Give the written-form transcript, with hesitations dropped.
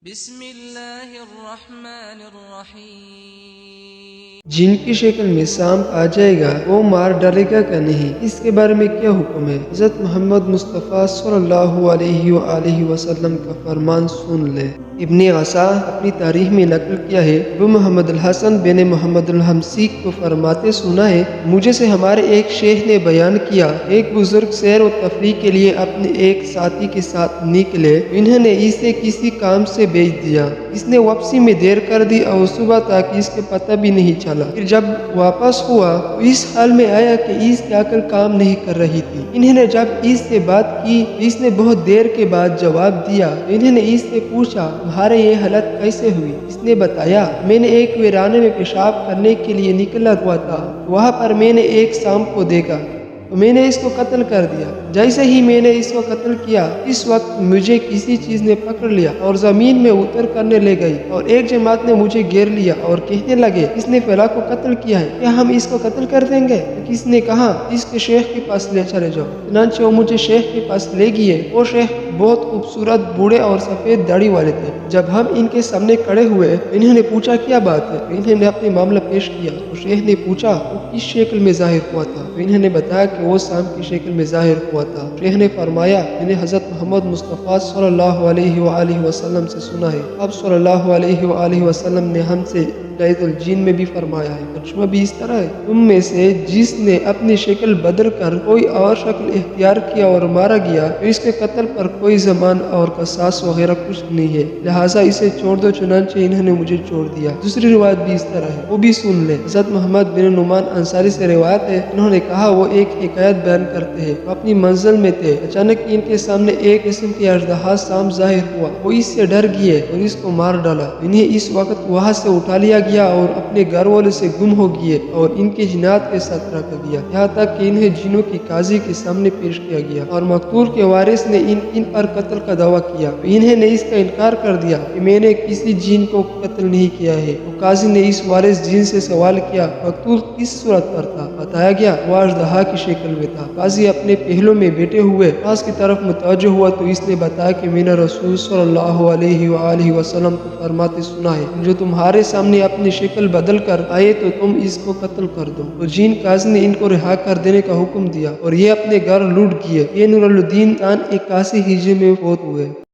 بسم اللہ الرحمن الرحیم۔ جن کی شکل میں سانپ آ جائے گا وہ مار ڈالے گا کہ نہیں، اس کے بارے میں کیا حکم ہے؟ حضرت محمد مصطفیٰ صلی اللہ علیہ وآلہ وسلم کا فرمان سن لے۔ ابن عصا اپنی تاریخ میں نقل کیا ہے، ابو محمد الحسن بن محمد الحمصی کو فرماتے سنا ہے، مجھے سے ہمارے ایک شیخ نے بیان کیا، ایک بزرگ سیر و تفریح کے لیے اپنے ایک ساتھی کے ساتھ نکلے، انہوں نے اسے کسی کام سے بھیج دیا، اس نے واپسی میں دیر کر دی اور صبح تک اس کے پتہ بھی نہیں چلا۔ پھر جب واپس ہوا تو اس حال میں آیا کہ اس کی عقل کام نہیں کر رہی تھی۔ انہوں نے جب اس سے بات کی، اس نے بہت دیر کے بعد جواب دیا۔ انہوں نے اس سے پوچھا، تمہارے یہ حالت کیسے ہوئی؟ اس نے بتایا، میں نے ایک ویرانے میں پیشاب کرنے کے لیے نکلا ہوا تھا، وہاں پر میں نے ایک سانپ کو دیکھا تو میں نے اس کو قتل کر دیا۔ جیسے ہی میں نے اس کو قتل کیا، اس وقت مجھے کسی چیز نے پکڑ لیا اور زمین میں اتر کرنے لے گئی، اور ایک جماعت نے مجھے گھیر لیا اور کہنے لگے، اس نے فلاں کو قتل کیا ہے، کیا ہم اس کو قتل کر دیں گے؟ کس نے کہا، اس کے شیخ کے پاس لے چلے جاؤ۔ چنانچہ وہ مجھے شیخ کے پاس لے گئے۔ وہ شیخ بہت خوبصورت، بوڑھے اور سفید داڑھی والے تھے۔ جب ہم ان کے سامنے کھڑے ہوئے، انہوں نے پوچھا کیا بات ہے؟ انہوں نے اپنے معاملہ پیش کیا تو شیخ نے پوچھا وہ کس شکل میں ظاہر ہوا تھا؟ انہوں نے بتایا کہ وہ سانپ کی شکل میں ظاہر ہوا تھا۔ شیخ نے فرمایا، میں نے حضرت محمد مصطفیٰ صلی اللہ علیہ وآلہ وسلم سے سنا ہے، آپ صلی اللہ علیہ وآلہ وسلم نے ہم سے ہدایت الجین میں بھی فرمایا ہے، ترجمہ بھی اس طرح ہے، تم میں سے جس نے اپنی شکل بدل کر کوئی اور شکل اختیار کیا اور مارا گیا تو اس کے قتل پر کوئی ضمان اور قصاص وغیرہ کچھ نہیں ہے، لہٰذا اسے چھوڑ دو۔ چنانچہ انہوں نے مجھے چھوڑ دیا۔ دوسری روایت بھی اس طرح ہے، وہ بھی سن لیں۔ حضرت محمد بن نعمان انصاری سے روایت ہے، انہوں نے کہا، وہ ایک حکایت بیان کرتے ہیں، وہ اپنی منزل میں تھے، اچانک ان کے سامنے ایک قسم کی اژدہا سانپ ظاہر ہوا، وہ اس سے ڈر گئے اور اس کو مار ڈالا۔ انہیں اس وقت وہاں سے اٹھا لیا گیا اور اپنے گھر والوں سے گم ہو گئے اور ان کی جنات کے ساتھ رکھا گیا، یہاں تک کہ انہیں جنوں کی قاضی کے سامنے پیش کیا گیا اور مقتول کے وارث نے ان پر قتل کا دعویٰ کیا تو انہوں نے اس کا انکار کر دیا کہ میں نے کسی جن کو قتل نہیں کیا ہے۔ تو قاضی نے اس وارث جن سے سوال کیا، مقتول کس صورت پر تھا؟ بتایا گیا وہ اژدہا کی شکل میں تھا۔ قاضی اپنے پہلو میں بیٹھے ہوئے پاس کی طرف متوجہ ہوا تو اس نے بتایا کہ میں نے رسول صلی اللہ علیہ وآلہ وسلم کو فرماتے سنا ہے، جو تمہارے سامنے اپنی شکل بدل کر آئے تو تم اس کو قتل کر دو۔ تو جن قاضی نے ان کو رہا کر دینے کا حکم دیا اور یہ اپنے گھر لوٹ گئے۔ یہ نور الدین سن 81 ہجری میں فوت ہوئے۔